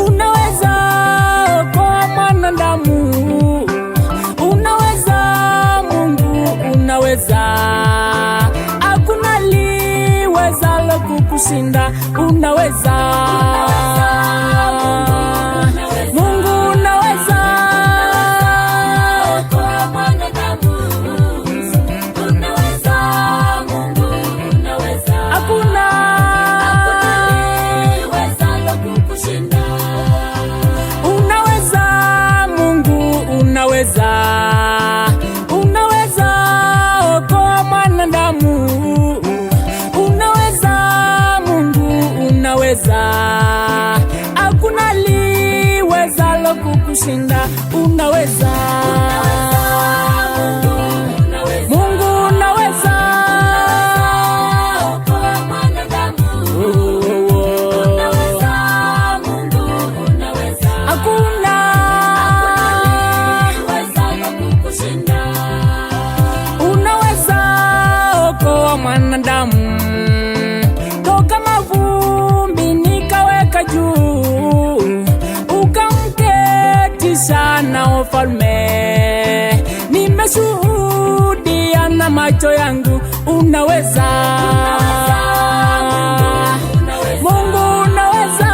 Unaweza kwa mwanadamu, unaweza Mungu, unaweza, hakuna liwezalo kukushinda. Unaweza Mungu, unaweza kwa mwanadamu, unaweza Mungu, unaweza, hakuna unaweza okoa mwanadamu, unaweza Mungu, unaweza, hakuna liwezalo kukushinda. Unaweza Mungu, unaweza okoa mwanadamu, unaweza Mungu, unaweza, hakuna mwanadamu toka mavumbi nikaweka juu, ukamketisha na wafalme. Nimeshuhudia na macho yangu. Unaweza Mungu, unaweza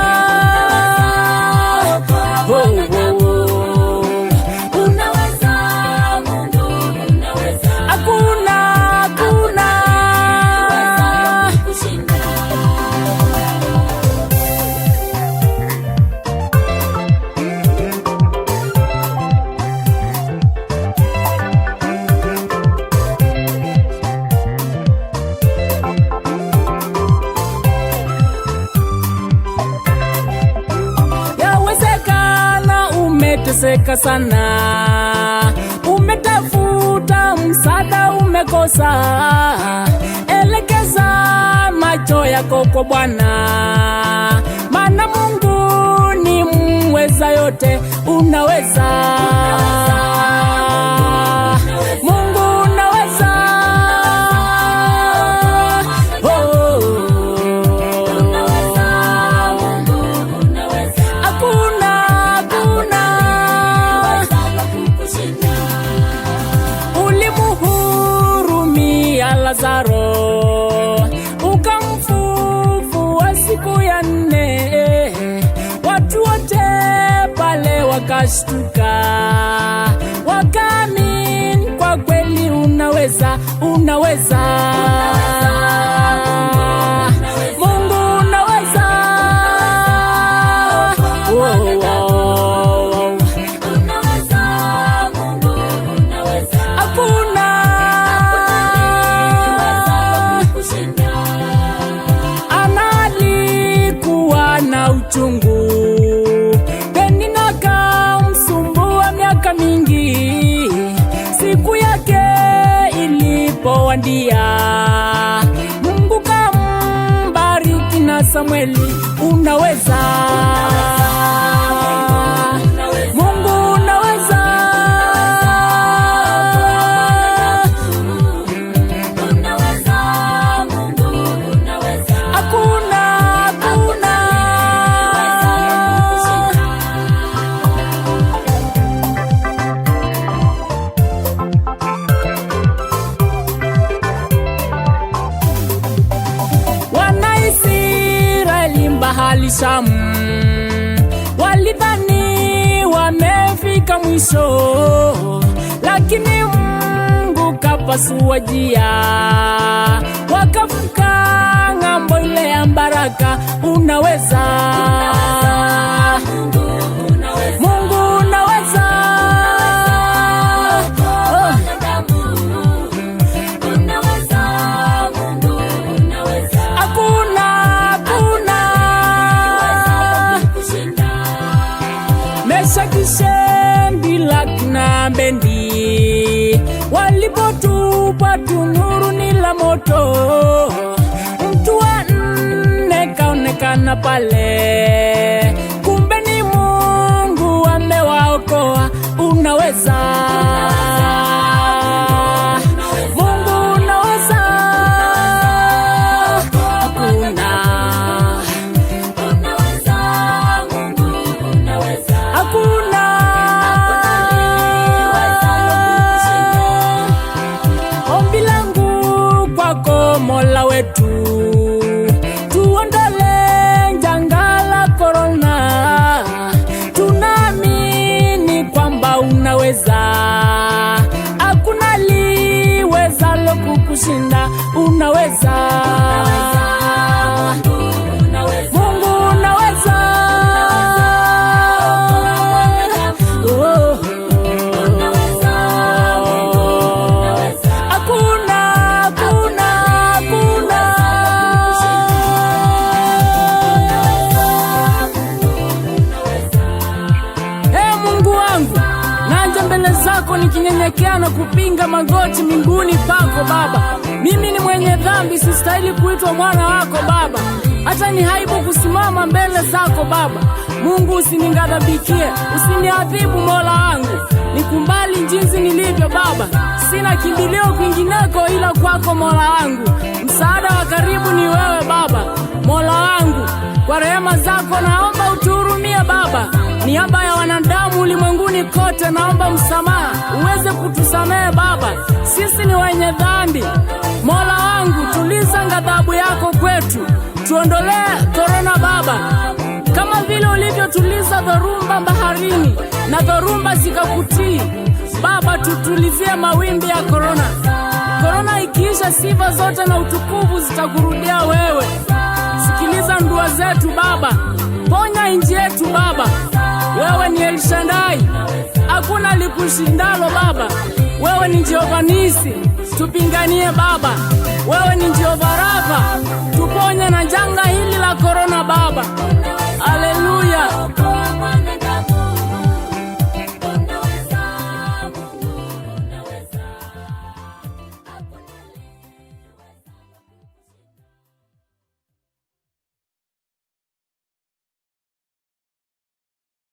umeteseka sana, umetafuta msaada umekosa. Elekeza macho yako kwa Bwana, maana Mungu ni mweza yote. Unaweza Mungu, unaweza Lazaro, ukamfufua siku ya 4. Watu wote pale wakashtuka, wakaamini kwa kweli. Unaweza, unaweza Mungu, unaweza uchungu. Penina kamsumbua miaka mingi, siku yake ilipowadia, Mungu kambariki na Samueli. Unaweza Mungu, unaweza bahali Shamu, walidhani wamefika mwisho, lakini Mungu kapasua njia, wakavuka ng'ambo ile ya baraka. Unaweza Mungu, unaweza na bendi walipotupa tunuru ni la moto, mtu wa 4 kaonekana wanaonekana pale, kumbe ni Mungu amewaokoa. Unaweza, Mungu unaweza, hakuna, hakuna. Ombi langu kwako Mola wetu, tuondole janga la korona. Tunaamini kwamba unaweza, hakuna liwezalo kukushinda. Unaweza, Mungu unaweza, hakuna, hakuna, hakuna. Mungu wangu, naja mbele zako nikinyenyekea na kupinga magoti mbinguni pako Baba. Mimi ni mwenye dhambi, sistahili kuitwa mwana wako Baba. Hata ni haibu kusimama mbele zako Baba. Mungu usinighadhabikie, usiniadhibu Mola wangu. Nikumbali jinsi nilivyo Baba. Sina kimbilio kwingineko ila kwako Mola wangu. Msaada wa karibu ni wewe Baba. Mola wangu, kwa rehema zako naomba utuhurumie Baba. Niaba ya wanadamu ulimwenguni kote naomba msamaha, uweze kutusamehe Baba. Sisi ni wenye dhambi. Mola wangu, tuliza ghadhabu yako kwetu. Tuondolee korona Baba, kama vile ulivyotuliza dhoruba baharini na dhoruba zikakutii Baba. Tutulizie mawimbi ya korona. Korona ikiisha, sifa zote na utukufu zitakurudia wewe. Sikiliza ndua zetu Baba, ponya nchi yetu Baba. Wewe ni El Shaddai, hakuna likushindalo Baba. Wewe ni Jehova Nisi, tupinganie Baba. Wewe ni Jehova Rafa, tuponye na janga hili la korona Baba.